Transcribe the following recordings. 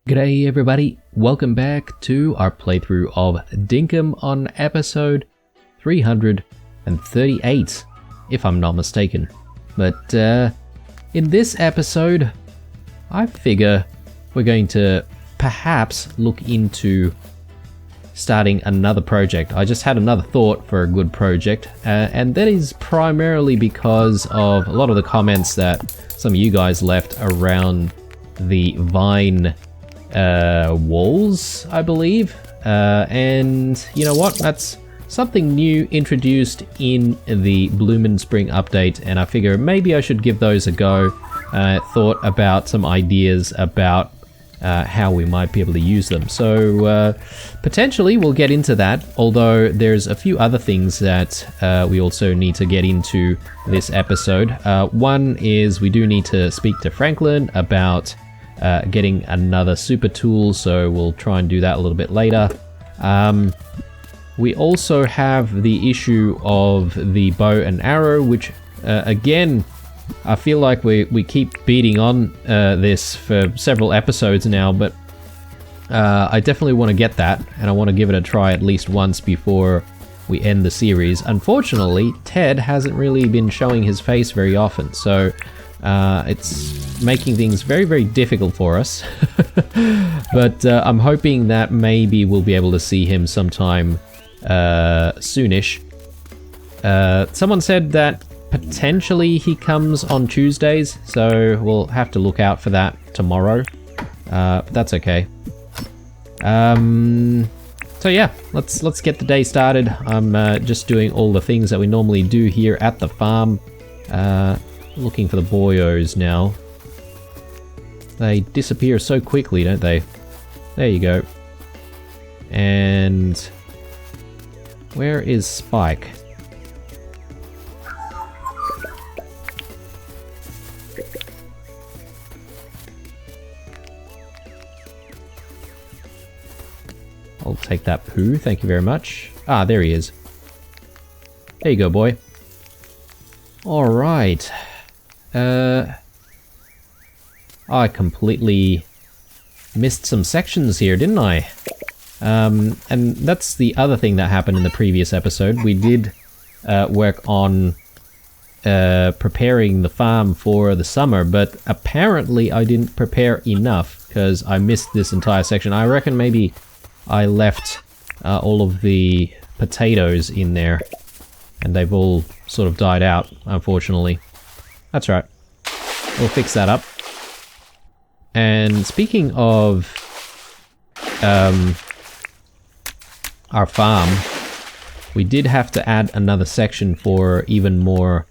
G'day everybody, welcome back to our playthrough of Dinkum on episode 338, if I'm not mistaken. But in this episode, I figure we're going to perhaps look into starting another project. I just had another thought for a good project, and that is primarily because of a lot of the comments that some of you guys left around the Vine walls, I believe, and you know what, that's something new introduced in the Bloomin' Spring update, and I figure maybe I should give those a go. Thought about some ideas about how we might be able to use them, so potentially we'll get into that, although there's a few other things that we also need to get into this episode. One is we do need to speak to Franklin about getting another super tool, so we'll try and do that a little bit later. We also have the issue of the bow and arrow, which again, I feel like we keep beating on this for several episodes now, but I definitely want to get that, and I want to give it a try at least once before we end the series. Unfortunately, Ted hasn't really been showing his face very often, so it's making things very, very difficult for us. But I'm hoping that maybe we'll be able to see him sometime soonish. Someone said that potentially he comes on Tuesdays, so we'll have to look out for that tomorrow. But that's okay. So yeah, let's get the day started. I'm just doing all the things that we normally do here at the farm. Looking for the boyos now. They disappear so quickly, don't they? There you go. And where is Spike? I'll take that poo, thank you very much. Ah, there he is. There you go, boy. Alright. I completely missed some sections here, didn't I? And that's the other thing that happened in the previous episode. We did work on preparing the farm for the summer, but apparently I didn't prepare enough because I missed this entire section. I reckon maybe I left all of the potatoes in there, and they've all sort of died out, unfortunately. That's right. We'll fix that up. And speaking of our farm, we did have to add another section for even more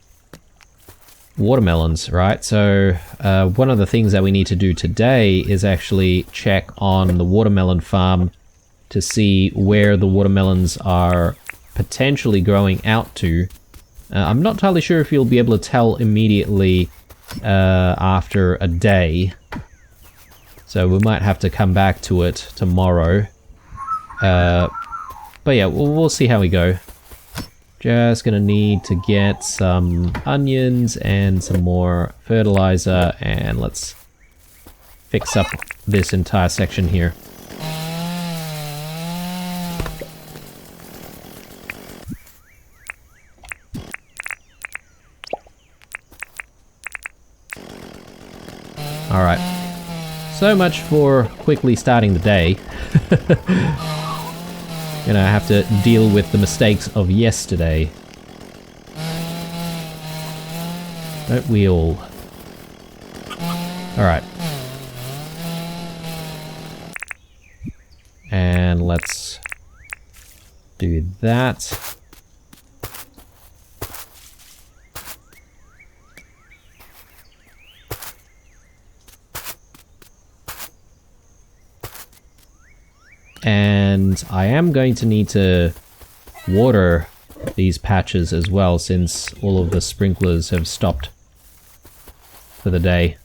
watermelons, right? So one of the things that we need to do today is actually check on the watermelon farm to see where the watermelons are potentially growing out to. I'm not entirely sure if you'll be able to tell immediately after a day, so we might have to come back to it tomorrow. But yeah, we'll see how we go. Just gonna need to get some onions and some more fertilizer, and let's fix up this entire section here. Alright, so much for quickly starting the day. Gonna have to deal with the mistakes of yesterday. Don't we all? Alright. And let's do that. And I am going to need to water these patches as well, since all of the sprinklers have stopped for the day.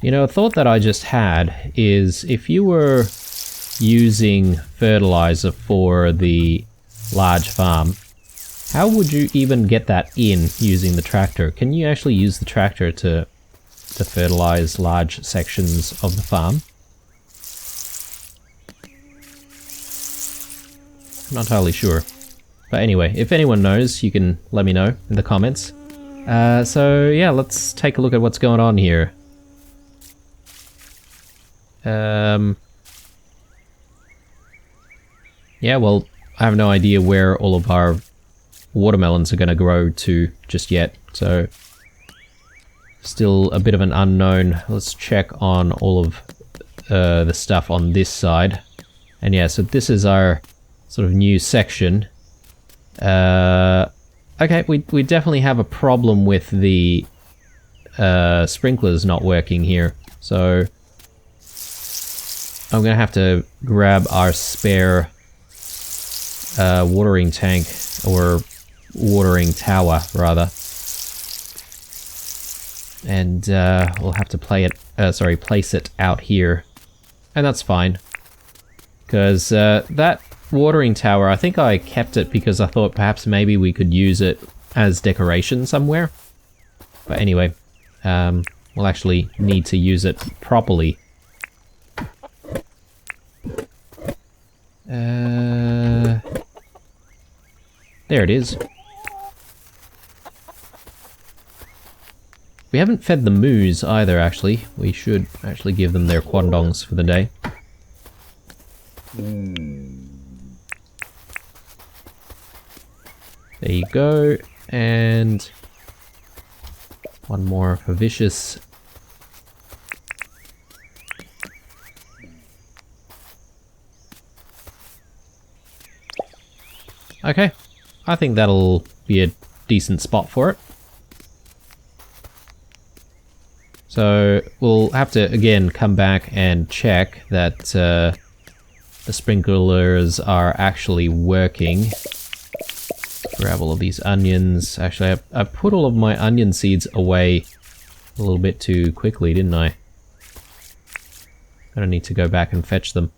You know, a thought that I just had is if you were using fertilizer for the large farm, how would you even get that in using the tractor? Can you actually use the tractor to fertilize large sections of the farm? I'm not entirely sure. But anyway, if anyone knows, you can let me know in the comments. So yeah, let's take a look at what's going on here. Yeah, well, I have no idea where all of our watermelons are going to grow to just yet, so still a bit of an unknown. Let's check on all of the stuff on this side. And yeah, so this is our sort of new section. Okay, we definitely have a problem with the sprinklers not working here, so I'm gonna have to grab our spare watering tank, or watering tower rather, and we'll have to place it out here, and that's fine, because that watering tower, I think I kept it because I thought perhaps maybe we could use it as decoration somewhere. But anyway, we'll actually need to use it properly. There it is. We haven't fed the moos either, actually. We should actually give them their quandongs for the day. There you go, and one more for Vicious. Okay, I think that'll be a decent spot for it. So we'll have to again come back and check that the sprinklers are actually working. Grab all of these onions. Actually, I put all of my onion seeds away a little bit too quickly, didn't I? Gonna need to go back and fetch them.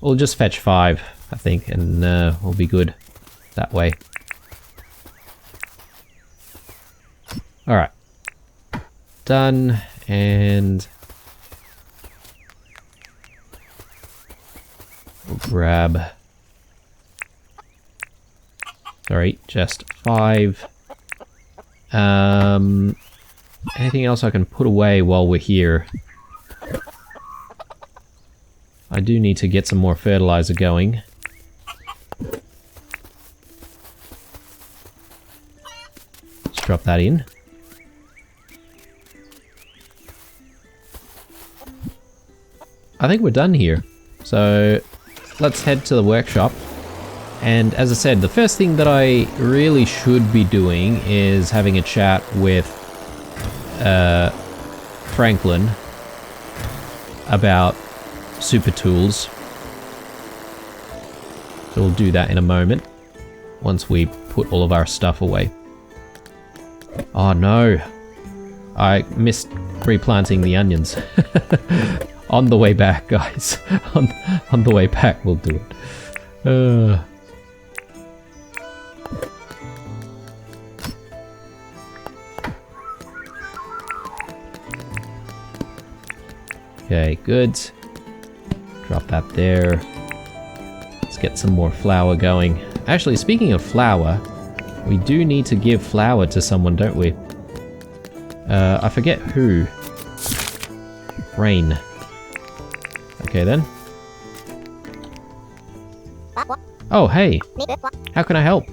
We'll just fetch 5, I think, and we'll be good that way. Alright. Done, and we'll grab... Sorry, just 5. Anything else I can put away while we're here? I do need to get some more fertilizer going. Let's drop that in. I think we're done here. So let's head to the workshop. And as I said, the first thing that I really should be doing is having a chat with Franklin about super tools. So we'll do that in a moment, once we put all of our stuff away. Oh no, I missed replanting the onions. On the way back, guys. on the way back we'll do it. Okay, good. Drop that there. Let's get some more flour going. Actually, speaking of flour, we do need to give flour to someone, don't we? I forget who. Rain. Okay then. Oh, hey. How can I help?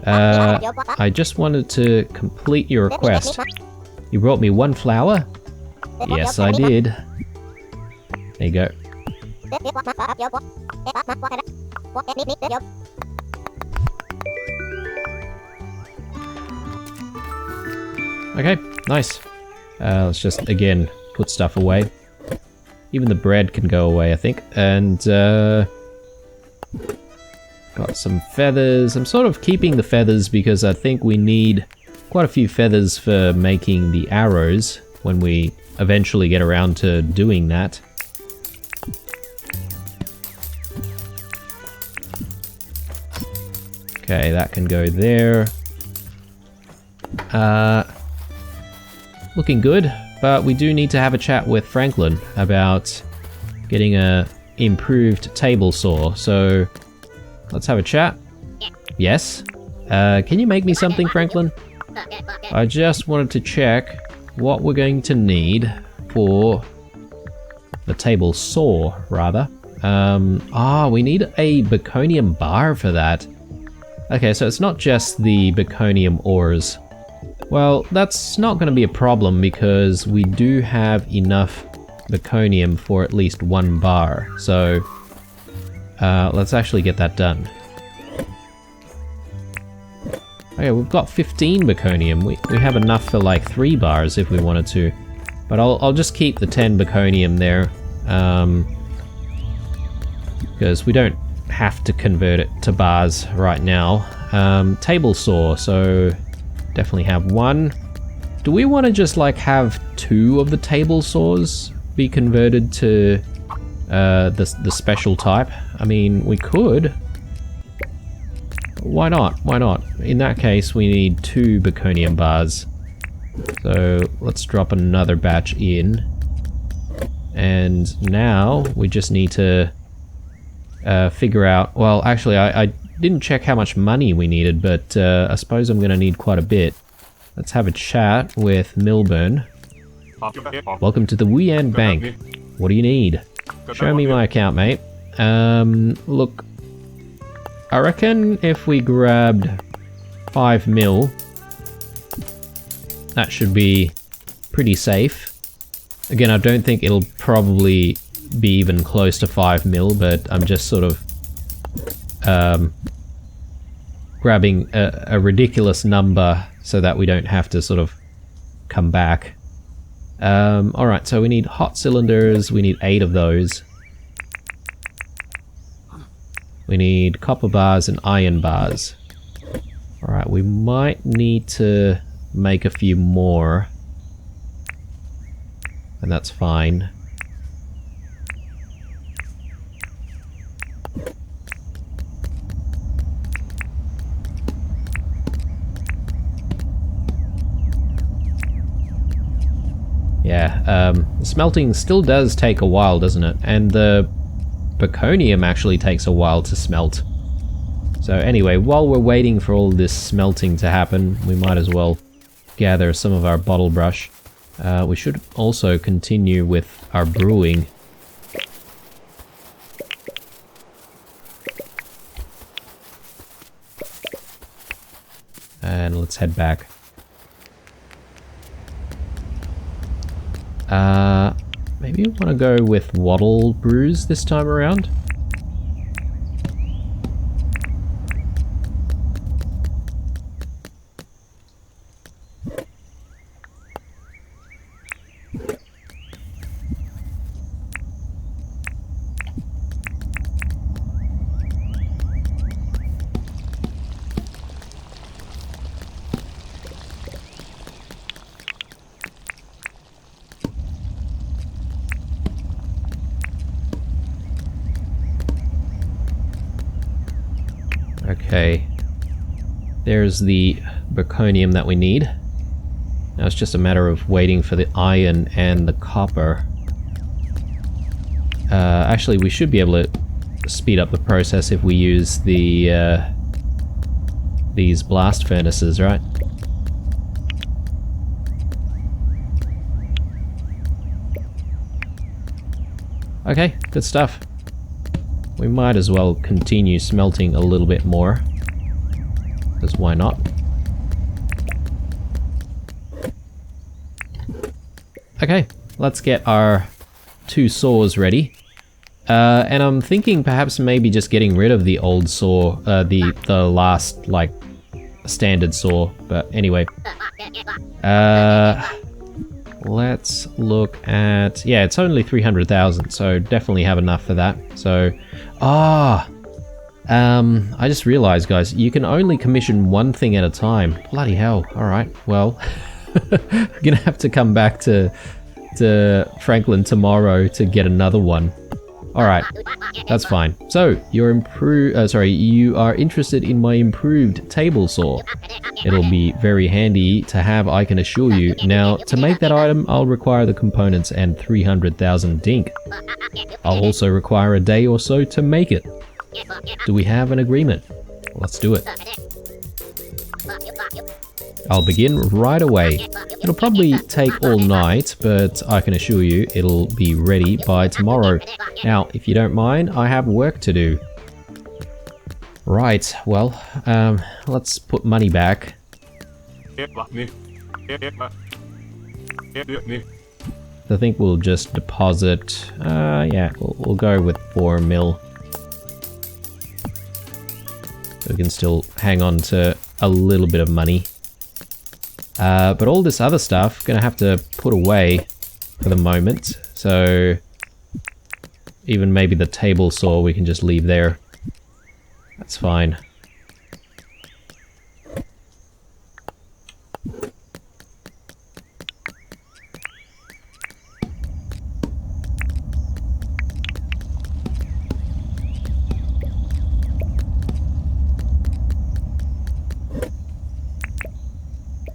I just wanted to complete your request. You brought me 1 flour? Yes, I did. There you go. Okay, nice. Let's just, again, put stuff away. Even the bread can go away, I think. And, got some feathers. I'm sort of keeping the feathers because I think we need quite a few feathers for making the arrows when we eventually get around to doing that. Okay, that can go there. Looking good, but we do need to have a chat with Franklin about getting a improved table saw. So let's have a chat. Yes. Can you make me something, Franklin? I just wanted to check what we're going to need for the table saw, rather. We need a baconium bar for that. Okay, so it's not just the baconium ores. Well, that's not going to be a problem because we do have enough baconium for at least 1 bar. So let's actually get that done. Okay, we've got 15 baconium. We have enough for like 3 bars if we wanted to. But I'll just keep the 10 baconium there. Because we don't have to convert it to bars right now. Table saw, so definitely have 1. Do we want to just like have 2 of the table saws be converted to the special type? I mean, we could. Why not? Why not? In that case, we need 2 baconium bars. So let's drop another batch in. And now we just need to figure out... Well, actually, I didn't check how much money we needed, but I suppose I'm going to need quite a bit. Let's have a chat with Milburn. Welcome to the Wuyan Bank. What do you need? Show me my account, mate. Look, I reckon if we grabbed 5 mil, that should be pretty safe. Again, I don't think it'll probably be even close to 5 mil, but I'm just sort of grabbing a ridiculous number so that we don't have to sort of come back. Alright, so we need hot cylinders, we need 8 of those. We need copper bars and iron bars. Alright, we might need to make a few more. And that's fine. Yeah, smelting still does take a while, doesn't it? And the baconium actually takes a while to smelt. So anyway, while we're waiting for all this smelting to happen, we might as well gather some of our bottle brush. We should also continue with our brewing. And let's head back. Maybe we want to go with wattle brews this time around. Okay, there's the baconium that we need. Now it's just a matter of waiting for the iron and the copper. Actually, we should be able to speed up the process if we use the these blast furnaces, right? Okay, good stuff. We might as well continue smelting a little bit more, because why not? Okay, let's get our 2 saws ready. And I'm thinking perhaps maybe just getting rid of the old saw, the last, like, standard saw, but anyway. Let's look at... Yeah, it's only 300,000, so definitely have enough for that. So, I just realized, guys, you can only commission 1 thing at a time. Bloody hell. Alright, well, I'm gonna have to come back to Franklin tomorrow to get another one. Alright, that's fine. So, you are interested in my improved table saw. It'll be very handy to have, I can assure you. Now, to make that item, I'll require the components and 300,000 dink. I'll also require a day or so to make it. Do we have an agreement? Let's do it. I'll begin right away. It'll probably take all night, but I can assure you it'll be ready by tomorrow. Now, if you don't mind, I have work to do. Right, well, let's put money back. I think we'll just deposit, yeah, we'll go with 4 mil. So we can still hang on to a little bit of money. But all this other stuff, gonna have to put away for the moment. So even maybe the table saw we can just leave there. That's fine.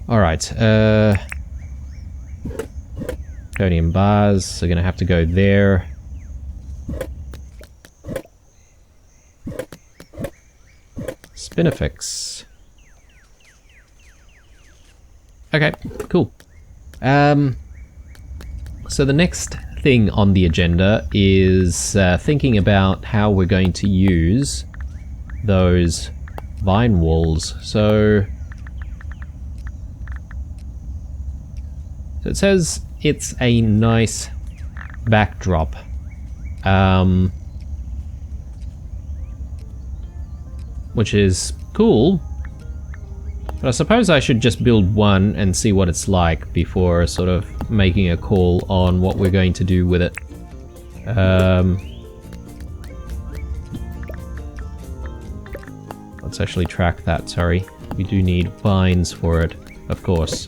Alright, Conium bars, so gonna have to go there. Spinifex. Okay, cool. So the next thing on the agenda is thinking about how we're going to use those vine walls. So it says it's a nice backdrop. Which is cool. But I suppose I should just build one and see what it's like before sort of making a call on what we're going to do with it. Let's actually track that, sorry. We do need vines for it, of course.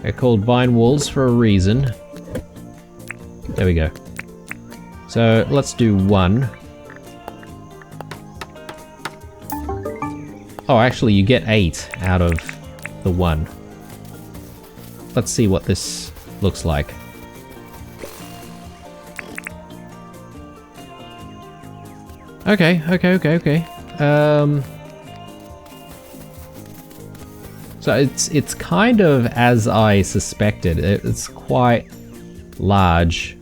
They're called vine walls for a reason. There we go. So let's do one. Oh, actually you get 8 out of the 1. Let's see what this looks like. Okay. So it's kind of as I suspected. It's quite large,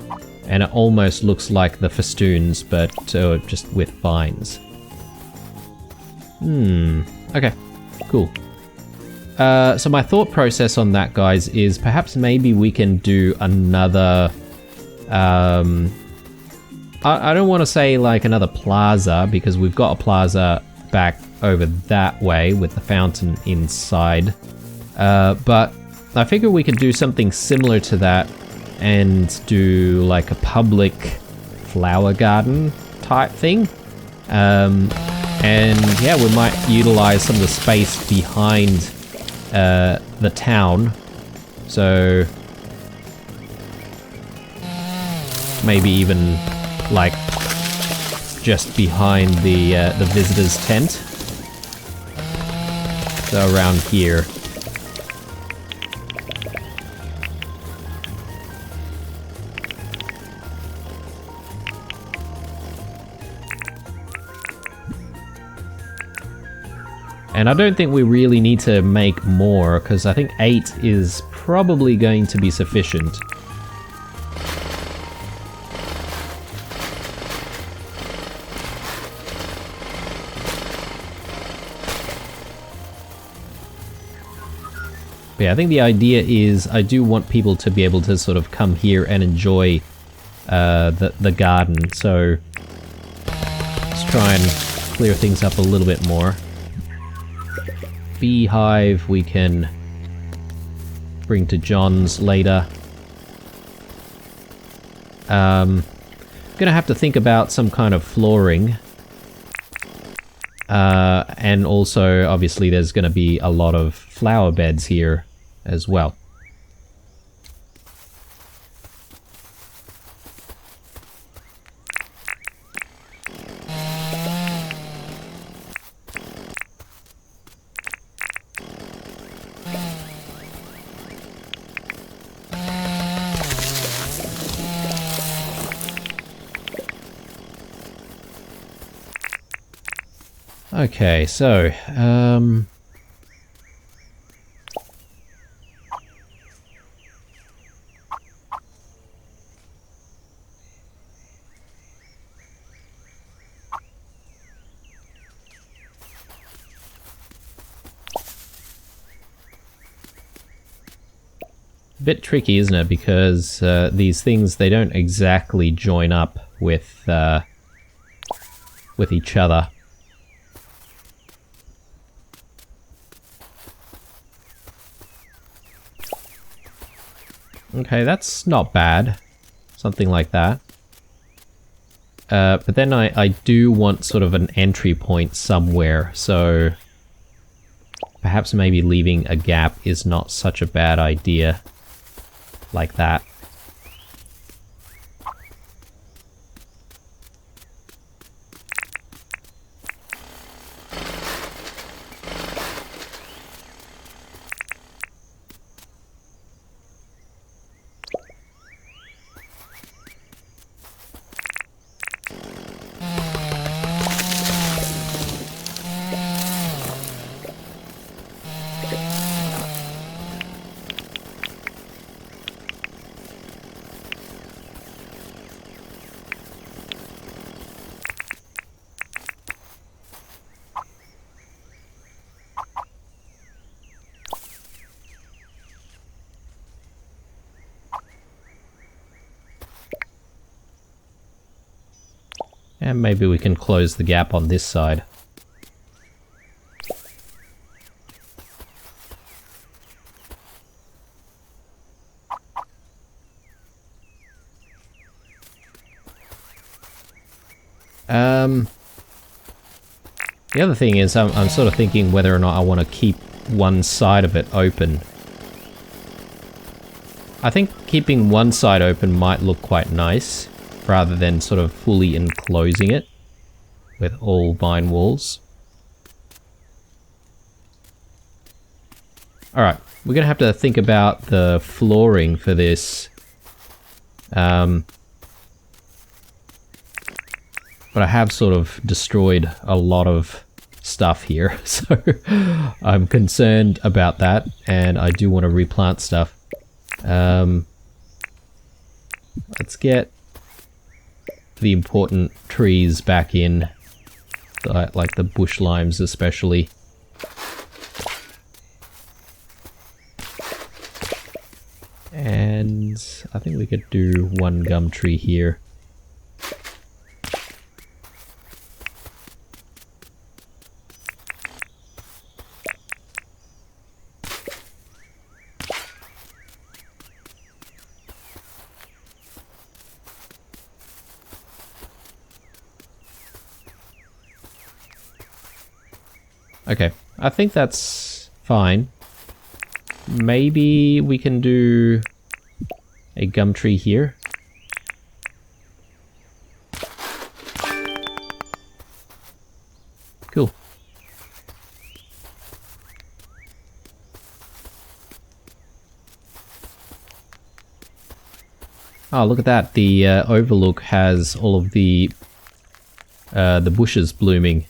and it almost looks like the festoons, but just with vines. Okay, cool. So my thought process on that, guys, is perhaps maybe we can do another... I don't want to say like another plaza, because we've got a plaza back over that way with the fountain inside. But I figure we could do something similar to that and do like a public flower garden type thing. And yeah, we might utilize some of the space behind the town. So maybe even like just behind the visitor's tent. So around here. And I don't think we really need to make more, because I think 8 is probably going to be sufficient. But yeah, I think the idea is I do want people to be able to sort of come here and enjoy the garden. So let's try and clear things up a little bit more. Beehive we can bring to John's later. Gonna have to think about some kind of flooring. And also, obviously, there's gonna be a lot of flower beds here as well. Okay, so, bit tricky, isn't it? Because these things, they don't exactly join up with each other. Okay, that's not bad. Something like that. But then I do want sort of an entry point somewhere, so perhaps maybe leaving a gap is not such a bad idea. Like that. And maybe we can close the gap on this side. The other thing is I'm sort of thinking whether or not I want to keep one side of it open. I think keeping one side open might look quite nice, rather than sort of fully enclosing it with all vine walls. Alright, we're gonna have to think about the flooring for this. But I have sort of destroyed a lot of stuff here, so I'm concerned about that, and I do want to replant stuff. Let's get the important trees back in, like the bush limes especially. And I think we could do one gum tree here. Okay, I think that's fine. Maybe we can do a gum tree here. Cool. Oh, look at that. The overlook has all of the bushes blooming.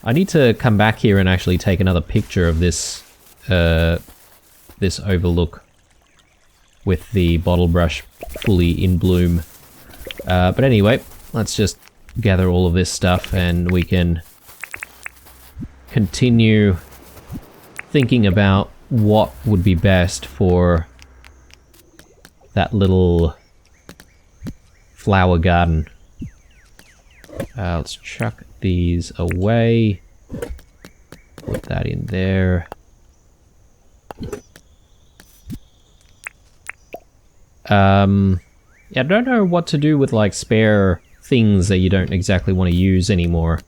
I need to come back here and actually take another picture of this this overlook with the bottle brush fully in bloom. But anyway, let's just gather all of this stuff and we can continue thinking about what would be best for that little flower garden. Let's chuck these away. Put that in there. Yeah, I don't know what to do with like spare things that you don't exactly want to use anymore.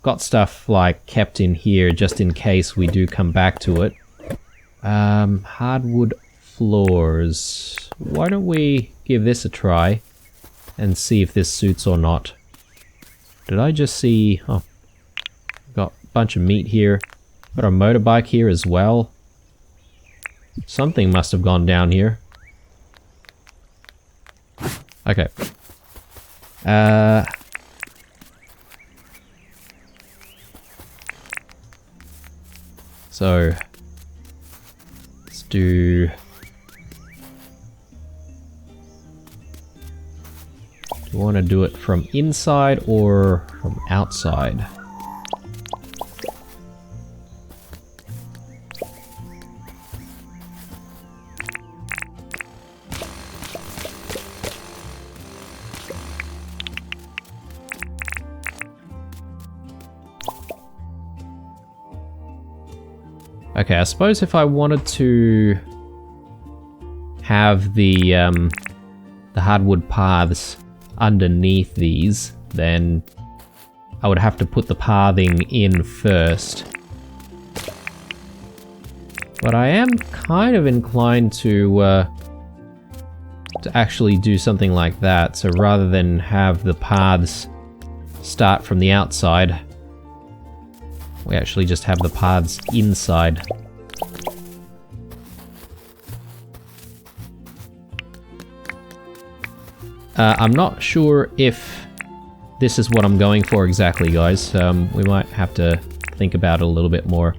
Got stuff like kept in here just in case we do come back to it. Hardwood floors. Why don't we give this a try and see if this suits or not. Did I just see... Oh, got a bunch of meat here. Got a motorbike here as well. Something must have gone down here. Okay. So let's do... Do you want to do it from inside or from outside? Okay, I suppose if I wanted to have the hardwood paths underneath these, then I would have to put the pathing in first. But I am kind of inclined to actually do something like that. So rather than have the paths start from the outside, we actually just have the paths inside. I'm not sure if this is what I'm going for exactly, guys. We might have to think about it a little bit more.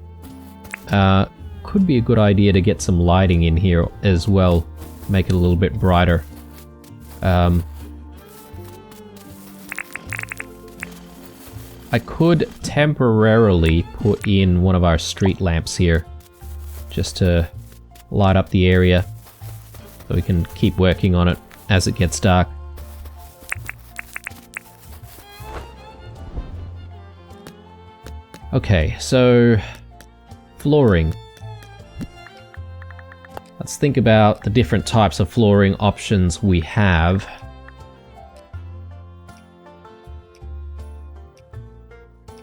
Could be a good idea to get some lighting in here as well. Make it a little bit brighter. I could temporarily put in one of our street lamps here, just to light up the area, so we can keep working on it as it gets dark. Okay, so flooring. Let's think about the different types of flooring options we have.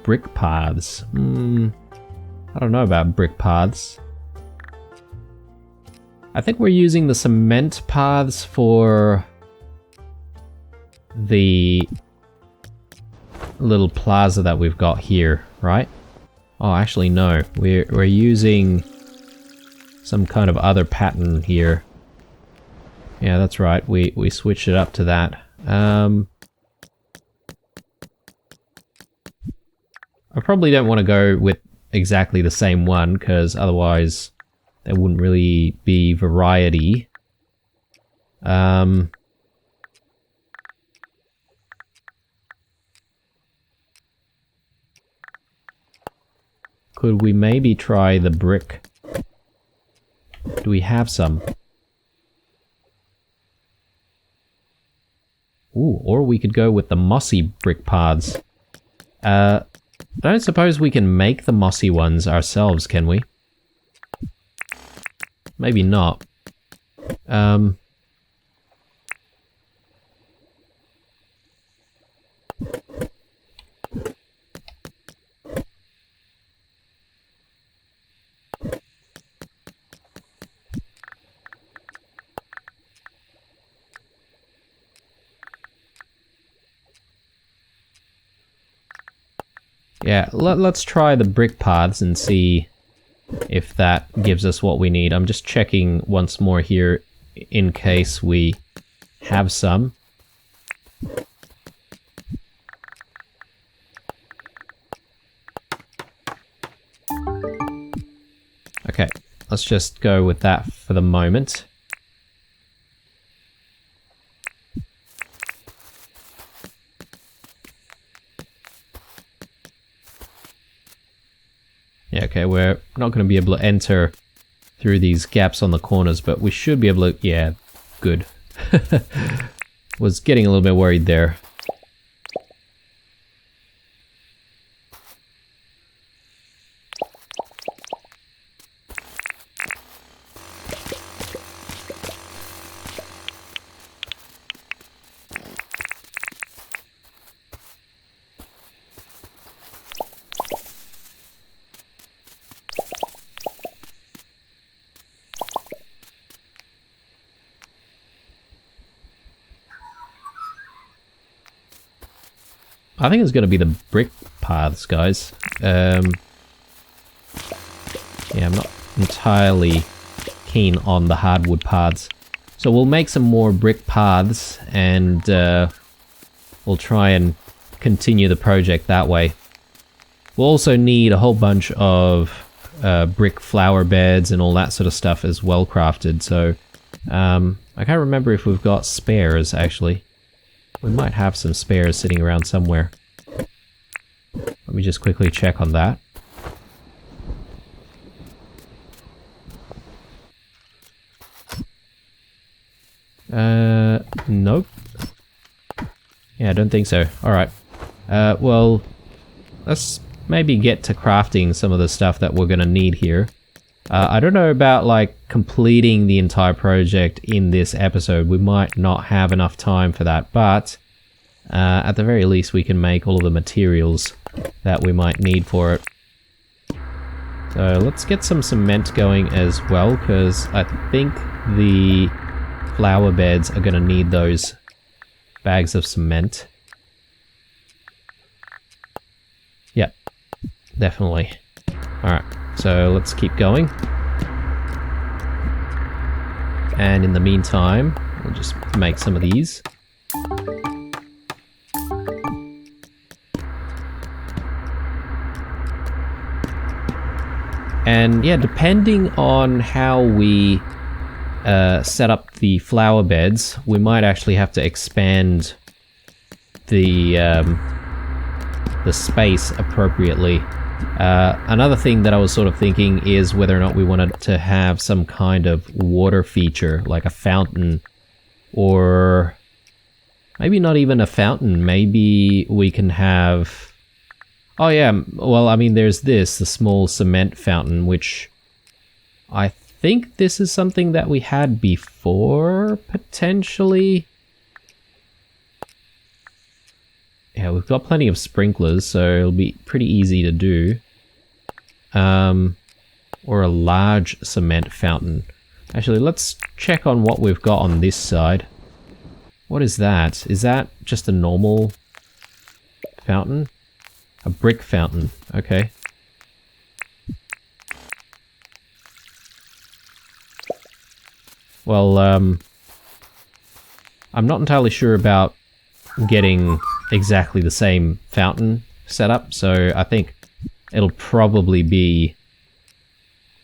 Brick paths. I don't know about brick paths. I think we're using the cement paths for the little plaza that we've got here, right? Oh, actually no. We're using some kind of other pattern here. Yeah, that's right. We switched it up to that. I probably don't want to go with exactly the same one, because otherwise there wouldn't really be variety. Could we maybe try the brick? Do we have some? Ooh, or we could go with the mossy brick paths. I don't suppose we can make the mossy ones ourselves, can we? Maybe not. Yeah, let's try the brick paths and see if that gives us what we need. I'm just checking once more here in case we have some. Okay, let's just go with that for the moment. Yeah, okay, we're not going to be able to enter through these gaps on the corners, but we should be able to... Yeah, good. Was getting a little bit worried there. I think it's going to be the brick paths, guys. Yeah, I'm not entirely keen on the hardwood paths. So we'll make some more brick paths and we'll try and continue the project that way. We'll also need a whole bunch of brick flower beds and all that sort of stuff as well crafted. So I can't remember if we've got spares, actually. We might have some spares sitting around somewhere. Let me just quickly check on that. Nope. Yeah, I don't think so. Alright. Well, let's maybe get to crafting some of the stuff that we're gonna need here. I don't know about, like, completing the entire project in this episode. We might not have enough time for that, but at the very least we can make all of the materials that we might need for it. So let's get some cement going as well, because I think the flower beds are going to need those bags of cement. Yep, definitely. Alright, so let's keep going. And in the meantime, we'll just make some of these. And yeah, depending on how we set up the flower beds, we might actually have to expand the space appropriately. Another thing that I was sort of thinking is whether or not we wanted to have some kind of water feature, like a fountain, or maybe not even a fountain. Maybe we can have... Oh yeah, well, I mean, there's this, the small cement fountain, which I think this is something that we had before, potentially. Yeah, we've got plenty of sprinklers, so it'll be pretty easy to do. Or a large cement fountain. Actually, let's check on what we've got on this side. What is that? Is that just a normal fountain? A brick fountain, okay. Well, I'm not entirely sure about getting exactly the same fountain set up, so I think it'll probably be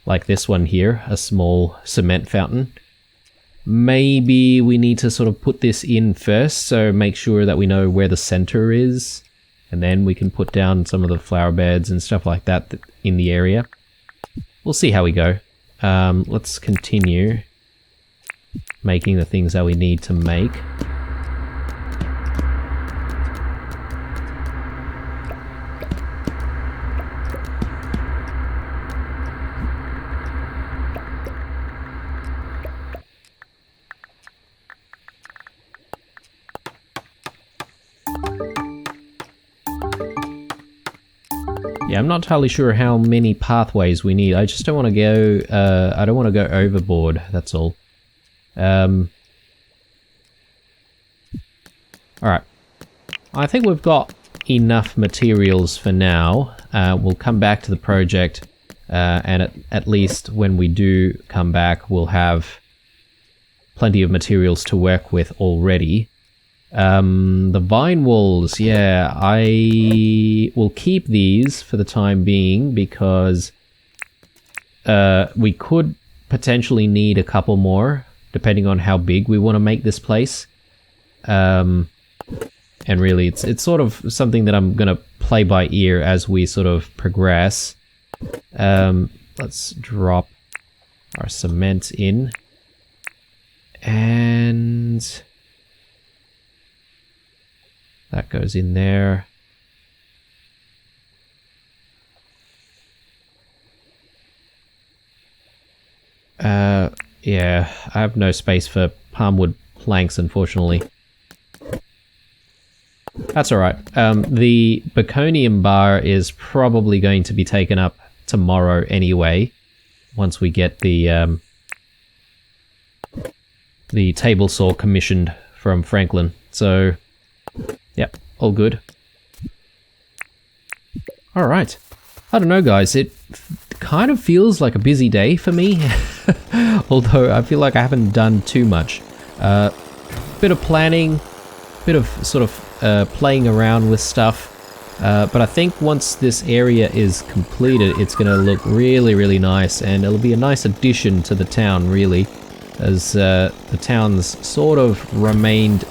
like this one here, a small cement fountain. Maybe we need to sort of put this in first, so make sure that we know where the center is. And then we can put down some of the flower beds and stuff like that in the area. We'll see how we go. Let's continue making the things that we need to make. Yeah, I'm not entirely sure how many pathways we need. I just don't want to go, I don't want to go overboard, that's all. Alright. I think we've got enough materials for now. We'll come back to the project, and at least when we do come back, we'll have plenty of materials to work with already. The vine walls, yeah, I will keep these for the time being because we could potentially need a couple more depending on how big we want to make this place. And really, it's sort of something that I'm going to play by ear as we sort of progress. Let's drop our cement in. And... that goes in there. Yeah, I have no space for palmwood planks, unfortunately. That's alright. The Baconium bar is probably going to be taken up tomorrow anyway, once we get the table saw commissioned from Franklin. So... yep, all good. Alright. I don't know, guys, it kind of feels like a busy day for me. Although I feel like I haven't done too much. Bit of planning, bit of sort of playing around with stuff. But I think once this area is completed, it's going to look really, really nice, and it'll be a nice addition to the town, really, as the town's sort of remained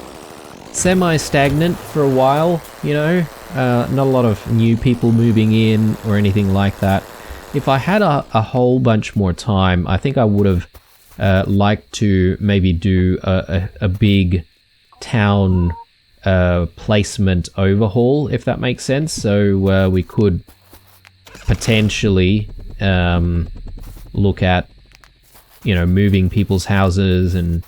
semi-stagnant for a while, you know? Not a lot of new people moving in or anything like that. If I had a whole bunch more time, I think I would have liked to maybe do a big town placement overhaul, if that makes sense. So we could potentially look at, you know, moving people's houses and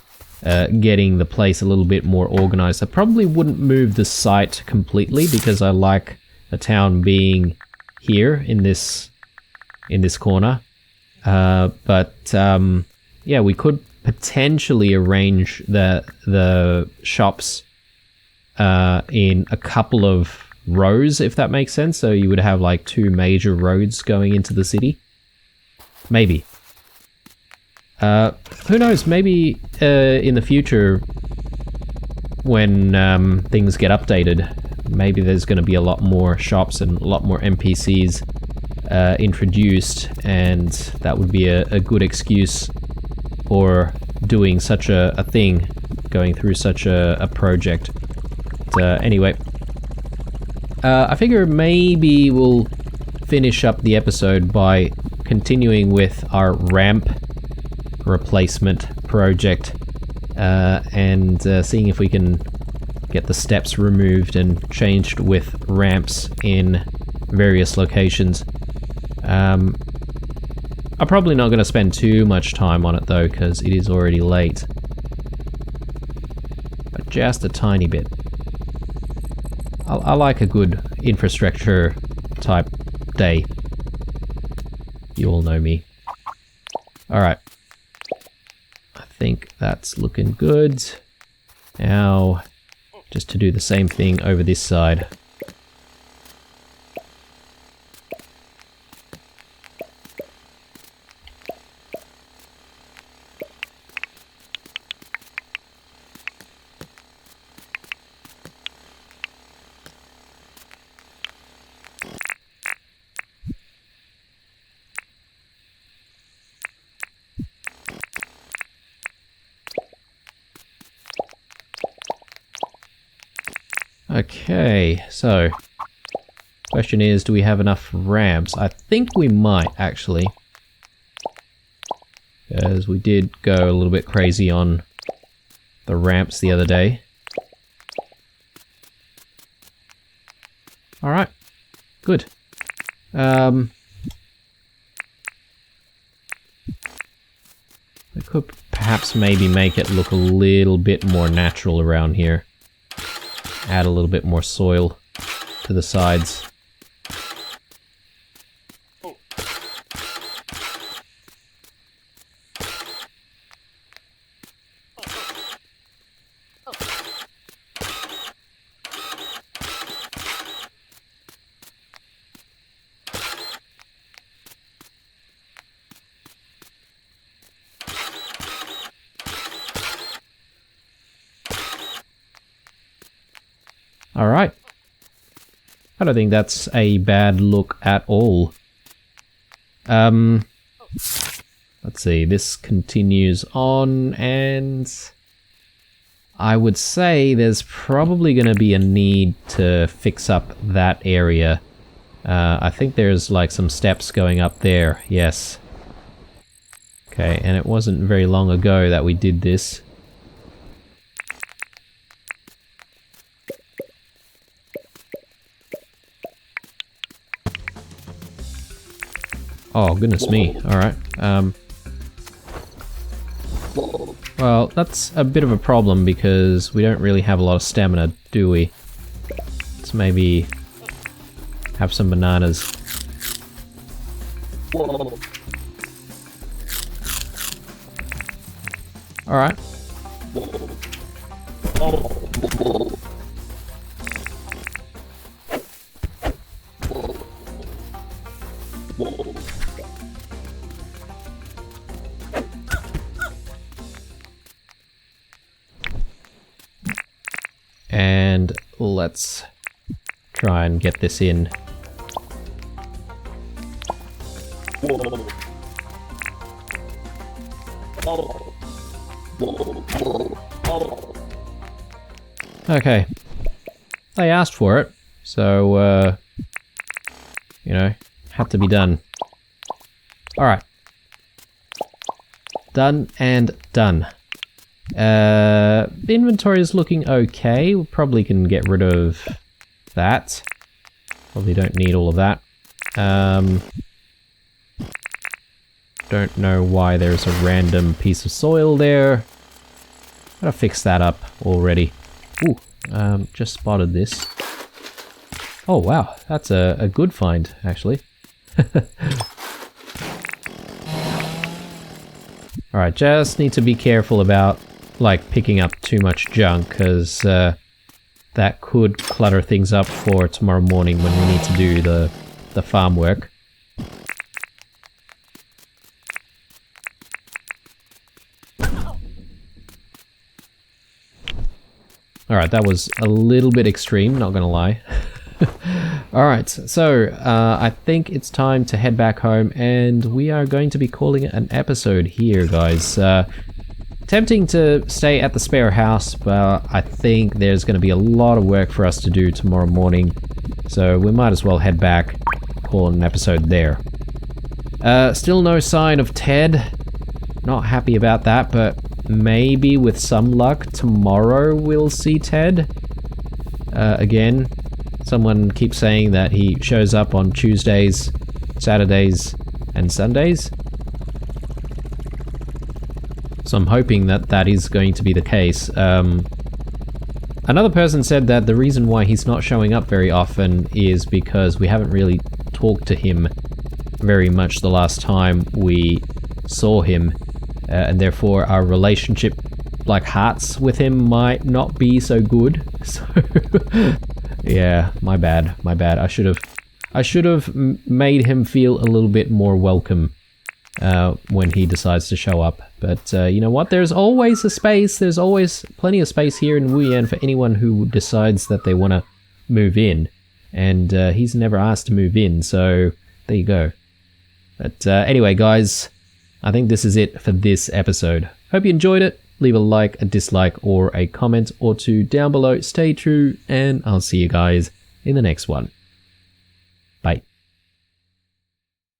getting the place a little bit more organized. I probably wouldn't move the site completely because I like the town being here in this corner. But yeah, we could potentially arrange the shops in a couple of rows, if that makes sense. So you would have like 2 major roads going into the city. Maybe. Who knows, maybe in the future when things get updated, maybe there's going to be a lot more shops and a lot more NPCs introduced, and that would be a good excuse for doing such a thing, going through such a project. But, anyway, I figure maybe we'll finish up the episode by continuing with our ramp replacement project and seeing if we can get the steps removed and changed with ramps in various locations. I'm probably not going to spend too much time on it though, because it is already late. But just a tiny bit. I like a good infrastructure type day. You all know me. Alright. I think that's looking good. Now, just to do the same thing over this side. Okay, so question is, do we have enough ramps? I think we might, actually, because we did go a little bit crazy on the ramps the other day. Alright, good. We could perhaps maybe make it look a little bit more natural around here. Add a little bit more soil to the sides. Alright. I don't think that's a bad look at all. Let's see, this continues on, and I would say there's probably going to be a need to fix up that area. I think there's like some steps going up there, yes. Okay, and it wasn't very long ago that we did this. Oh, goodness me. Alright. Well, that's a bit of a problem because we don't really have a lot of stamina, do we? Let's maybe have some bananas. Alright. And let's try and get this in. Okay. They asked for it, so, you know, had to be done. Alright. Done and done. Inventory is looking okay. We probably can get rid of that. Probably don't need all of that. Don't know why there's a random piece of soil there. Gotta fix that up already. Ooh, just spotted this. Oh wow, that's a good find, actually. Alright, just need to be careful about, like, picking up too much junk, because that could clutter things up for tomorrow morning when we need to do the farm work. Alright, that was a little bit extreme, not gonna lie. Alright, so I think it's time to head back home, and we are going to be calling it an episode here, guys. Tempting to stay at the spare house, but I think there's going to be a lot of work for us to do tomorrow morning, so we might as well head back, call it an episode there. Still no sign of Ted. Not happy about that, but maybe with some luck tomorrow we'll see Ted. Again, someone keeps saying that he shows up on Tuesdays, Saturdays, and Sundays. So I'm hoping that that is going to be the case. Another person said that the reason why he's not showing up very often is because we haven't really talked to him very much the last time we saw him, and therefore our relationship, like hearts with him, might not be so good. So yeah, my bad. I should have made him feel a little bit more welcome when he decides to show up. But you know what? There's always a space. There's always plenty of space here in Wuyan for anyone who decides that they want to move in. And he's never asked to move in, so there you go. But anyway, guys, I think this is it for this episode. Hope you enjoyed it. Leave a like, a dislike, or a comment or two down below. Stay true, and I'll see you guys in the next one. Bye.